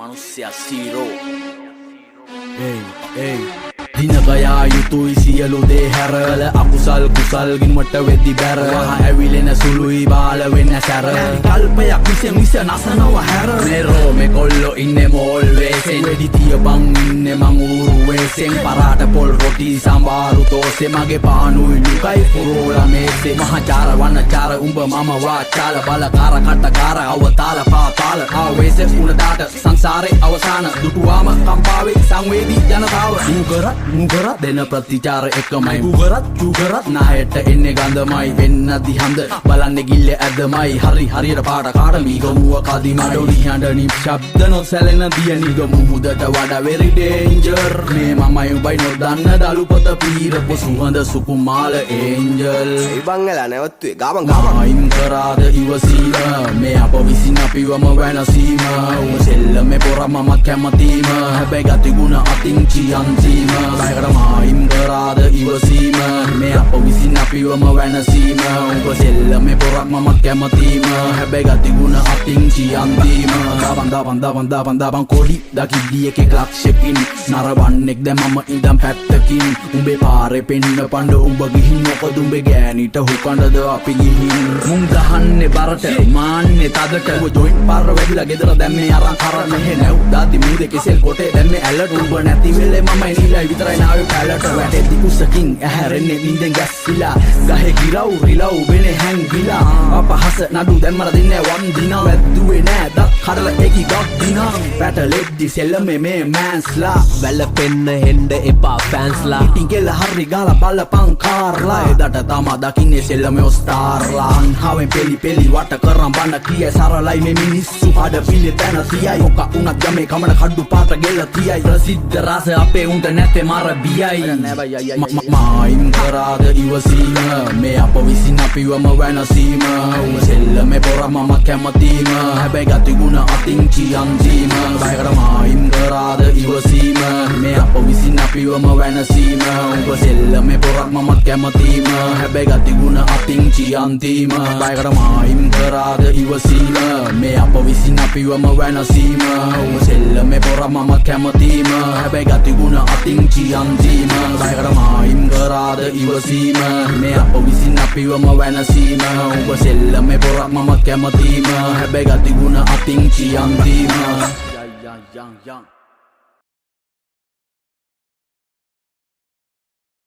manusia zero. Hey දිනකයා යුතුයි සියලු දේ හැරල අකුසල් කුසල් ගින්මට වෙද්දි බැර ඇවිලෙන සුළුයි බාල වෙන්න සැර කල්පයක් විස නසනව හැර මෙරෝ මේ කොල්ලෝ ඉන්නේ මෝල් වේසෙන් වෙඩි තියපන් ඉන්නේ මං ඌරු වේසෙන් පරාට පොල් රොටි සම්බාරු තෝසේ මගේ පානුයි ලුකයි පුරෝලා මේසේ මහචාර වන්නචාර උඹ මම වාචාල බලකාර කට්ටකාර අවතාල පාතාල ආවේස උණදාට සංසාරේ අවසාන දුටුවාම කම්පාවේ සංවේදී ජනතාව මුගරත් දෙන ප්‍රතිචාර එකමයි මුගරත් නායට එන්නේ ගඳමයි වෙන්න දිහඳ බලන්නේ ගිල්ල ඇදමයි හරියට පාට කාට මීගමුව කදිම ඩොලි හඬ නිශ්ශබ්ද නොසැලෙන දිය නිගමු මුදට වඩා very danger මේ මමයි උඹයි නොදන්න දලු පොත පීරපු සුහඳ සුකුමාල ඒන්ජල් ඉබංගලා නැවතුවේ ගාමන් අයින් කරාද ඉවසීම මේ අප විසින් අපිවම වෙනසීම උඹ සෙල්ලමේ පොර මමත් කැමතිම හැබැයි ගතිගුණ අතින් චියන්තීම අයින් කරාද ඉවසීම මේ අප විසින් අපිවම වෙනසීම උඹ සෙල්ලමේ පොරක් මමත් කැමතිම හැබැයි ගතිගුණ අතින් චියන්තීම දබන් කොඩි දකිද්දි එකෙක් ලක්ෂකින් නරවන්නෙක් දැන් මම ඉඳන් පැත්තකින් උඹේ පාරේ පෙන්න පඬ උඹ ගිහින් මොකද උඹේ ගෑනිට හුකඬද අපි ගිහින් මුන් ගහන්නේ බරට මාන්නේ තදට උඹ ජොයින්ට් පාර වැදිලා ගෙදර දැන් මේ අරන් කරන්න මෙහෙ නැව් දාති මූදේ කෙසෙල් කොටේ දැන් මේ ඇලට උඹ නැති වෙලේ මමයි නිලයි විතරයි නාවේ පැලට වැටෙද්දි කුසකින් ඇහැරෙන්නේ නින්දෙන් ගැස්සිලා ගහේ ගිරව් රිලව් වෙනේ හැංගිලා අපහස නඩු දැම්මර දින්නේ වන් දිනා වැද්දුවේ නෑ දත් කඩලා ඒකි ගොඩ් දිනා පැටලෙද්දි සෙල්ලමේ මේ මෑන්ස්ලා වැළපෙන්න හෙන්න එපා ෆෑන්ස්ලා ඉතින් ගෙල හරි ගාලා බලපං කාර්ලා එදට තමා දකින්නේ සෙල්ලමේ ඔස්තාර්ලා අන්හාවෙන් පෙලි වට කරන් බන්න කිය සරලයි මේ මිනිස්සු අඩ පිළි තැන තියයි මොක උනත් ගමේ කමන කඩු පාට ගෙල තියයි ප්‍රසිද්ධ රස අපේ උන්ට නැතේ මර බියයි මායින් කරාද ඉවසීම මේ අප විසින් අපිවම වෙනසීම උඹ සෙල්ලමේ පොර මම කැමතිම හැබැයි ගතිගුණ අතින් චියන්තීම මායින් කරාද ඉවසීම මේ අප විසින් අපිවම වෙනසීම උඹ සෙල්ලමේ පොරක් මමත් කැමතිම හැබැයි ගතිගුණ අතින් චියන්තීම මායින් කරාද ඉවසීම මේ අප විසින් අපිවම වෙනසීම උඹ සෙල්ලමේ පොර මමත් කැමතිම හැබැයි ගතිගුණ අතින් චියන්තීම මායින් කරාද ඉවසීම මේ අප විසින් අපිවම වෙනසීම උඹ සෙල්ලමේ පොරක් මමත් කැමතිම හැබැයි ගතිගුණ අතින් චියන්තීම